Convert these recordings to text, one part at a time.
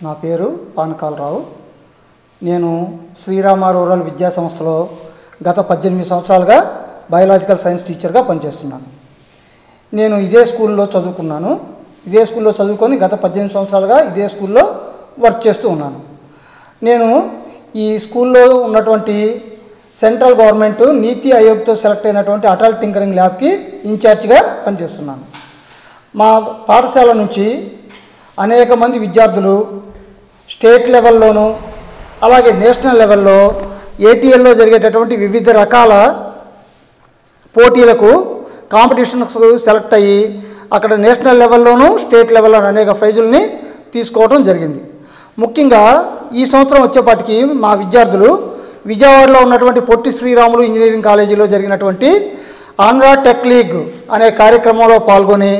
నా పేరు పానకాలరావు. నేను శ్రీరామ రూరల్ విద్యా సంస్థలో గత 18 సంవత్సరాలుగా బయోలాజికల్ సైన్స్ టీచర్గా పనిచేస్తున్నాను. నేను ఇదే స్కూల్లో చదువుకున్నాను. ఇదే స్కూల్లో చదువుకొని గత 18 సంవత్సరాలుగా ఇదే స్కూల్లో వర్క్ చేస్తూ ఉన్నాను. నేను ఈ స్కూల్లో ఉన్నటువంటి సెంట్రల్ గవర్నమెంట్ నీతి ఆయోగ్తో సెలెక్ట్ అయినటువంటి అటల్ టింకరింగ్ ల్యాబ్కి ఇన్ఛార్జిగా పనిచేస్తున్నాను. మా పాఠశాల నుంచి అనేక మంది విద్యార్థులు స్టేట్ లెవెల్లోనూ అలాగే నేషనల్ లెవెల్లో ఏటీఎల్లో జరిగేటటువంటి వివిధ రకాల పోటీలకు కాంపిటీషన్స్ సెలెక్ట్ అయ్యి అక్కడ నేషనల్ లెవెల్లోనూ స్టేట్ లెవెల్లో అనేక ప్రైజుల్ని తీసుకోవడం జరిగింది. ముఖ్యంగా ఈ సంవత్సరం వచ్చేపాటికి మా విద్యార్థులు విజయవాడలో ఉన్నటువంటి పొట్టి శ్రీరాములు ఇంజనీరింగ్ కాలేజీలో జరిగినటువంటి ఆంధ్ర టెక్ లీగ్ అనే కార్యక్రమంలో పాల్గొని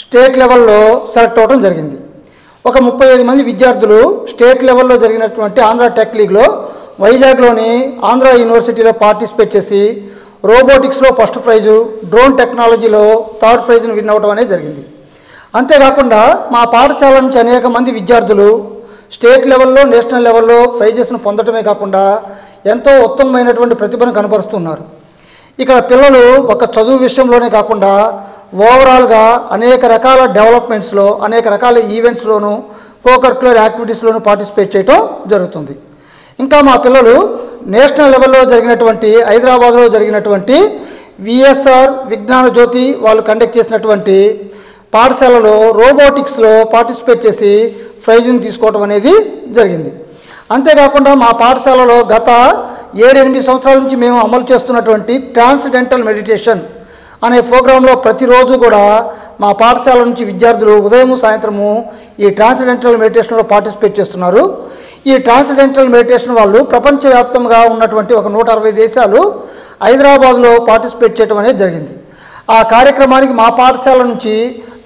స్టేట్ లెవెల్లో సెలెక్ట్ అవ్వడం జరిగింది. ఒక 35 మంది విద్యార్థులు స్టేట్ లెవెల్లో జరిగినటువంటి ఆంధ్ర టెక్ లీగ్లో వైజాగ్లోని ఆంధ్ర యూనివర్సిటీలో పార్టిసిపేట్ చేసి రోబోటిక్స్లో ఫస్ట్ ప్రైజు, డ్రోన్ టెక్నాలజీలో థర్డ్ ప్రైజ్ను విన్ అవ్వడం అనేది జరిగింది. అంతేకాకుండా మా పాఠశాల నుంచి అనేక మంది విద్యార్థులు స్టేట్ లెవెల్లో నేషనల్ లెవెల్లో ప్రైజెస్ను పొందడమే కాకుండా ఎంతో ఉత్తమమైనటువంటి ప్రతిభను కనపరుస్తున్నారు. ఇక్కడ పిల్లలు ఒక చదువు విషయంలోనే కాకుండా ఓవరాల్గా అనేక రకాల డెవలప్మెంట్స్లో అనేక రకాల ఈవెంట్స్లోనూ కోకరిక్యులర్ యాక్టివిటీస్లోనూ పార్టిసిపేట్ చేయడం జరుగుతుంది. ఇంకా మా పిల్లలు నేషనల్ లెవెల్లో జరిగినటువంటి హైదరాబాద్లో జరిగినటువంటి విఎస్ఆర్ విజ్ఞాన జ్యోతి వాళ్ళు కండక్ట్ చేసినటువంటి పాఠశాలలో రోబోటిక్స్లో పార్టిసిపేట్ చేసి ప్రైజ్ని తీసుకోవడం అనేది జరిగింది. అంతేకాకుండా మా పాఠశాలలో గత 7-8 సంవత్సరాల నుంచి మేము అమలు చేస్తున్నటువంటి ట్రాన్స్డెంటల్ మెడిటేషన్ అనే ప్రోగ్రాంలో ప్రతిరోజు కూడా మా పాఠశాల నుంచి విద్యార్థులు ఉదయం సాయంత్రము ఈ ట్రాన్స్డెంటల్ మెడిటేషన్లో పార్టిసిపేట్ చేస్తున్నారు. ఈ ట్రాన్స్డెంటల్ మెడిటేషన్ వాళ్ళు ప్రపంచవ్యాప్తంగా ఉన్నటువంటి ఒక 160 దేశాలు హైదరాబాద్లో పార్టిసిపేట్ చేయడం అనేది జరిగింది. ఆ కార్యక్రమానికి మా పాఠశాల నుంచి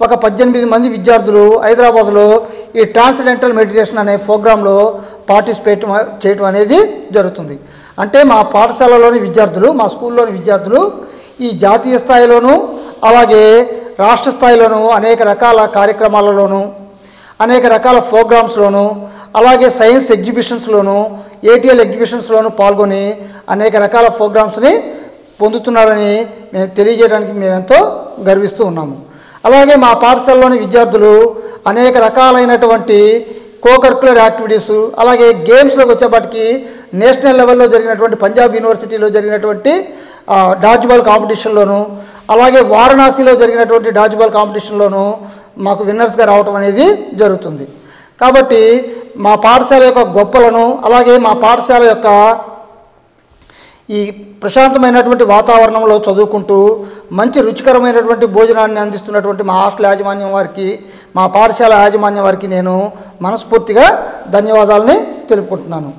ఒక 18 మంది విద్యార్థులు హైదరాబాద్లో ఈ ట్రాన్స్డెంటల్ మెడిటేషన్ అనే ప్రోగ్రాంలో పార్టిసిపేట్ చేయడం అనేది జరుగుతుంది. అంటే మా పాఠశాలలోని విద్యార్థులు, మా స్కూల్లోని విద్యార్థులు ఈ జాతీయ స్థాయిలోనూ అలాగే రాష్ట్ర స్థాయిలోనూ అనేక రకాల కార్యక్రమాలలోనూ అనేక రకాల ప్రోగ్రామ్స్లోనూ అలాగే సైన్స్ ఎగ్జిబిషన్స్లోనూ ఏటీఎల్ ఎగ్జిబిషన్స్లోనూ పాల్గొని అనేక రకాల ప్రోగ్రామ్స్ని పొందుతున్నారని మేము తెలియజేయడానికి మేమెంతో గర్విస్తూ ఉన్నాము. అలాగే మా పాఠశాలలోని విద్యార్థులు అనేక రకాలైనటువంటి కోకరిక్యులర్ యాక్టివిటీస్ అలాగే గేమ్స్లోకి వచ్చేప్పటికి నేషనల్ లెవెల్లో జరిగినటువంటి పంజాబ్ యూనివర్సిటీలో జరిగినటువంటి డాడ్జ్బాల్ కాంపిటీషన్లోను అలాగే వారణాసిలో జరిగినటువంటి డాడ్జ్బాల్ కాంపిటీషన్లోను మాకు విన్నర్స్గా రావటం అనేది జరుగుతుంది. కాబట్టి మా పాఠశాల యొక్క గొప్పలను అలాగే మా పాఠశాల యొక్క ఈ ప్రశాంతమైనటువంటి వాతావరణంలో చదువుకుంటూ మంచి రుచికరమైనటువంటి భోజనాన్ని అందిస్తున్నటువంటి మా హాస్టల్ యాజమాన్యం వారికి, మా పాఠశాల యాజమాన్యం వారికి నేను మనస్ఫూర్తిగా ధన్యవాదాలని తెలుపుకుంటున్నాను.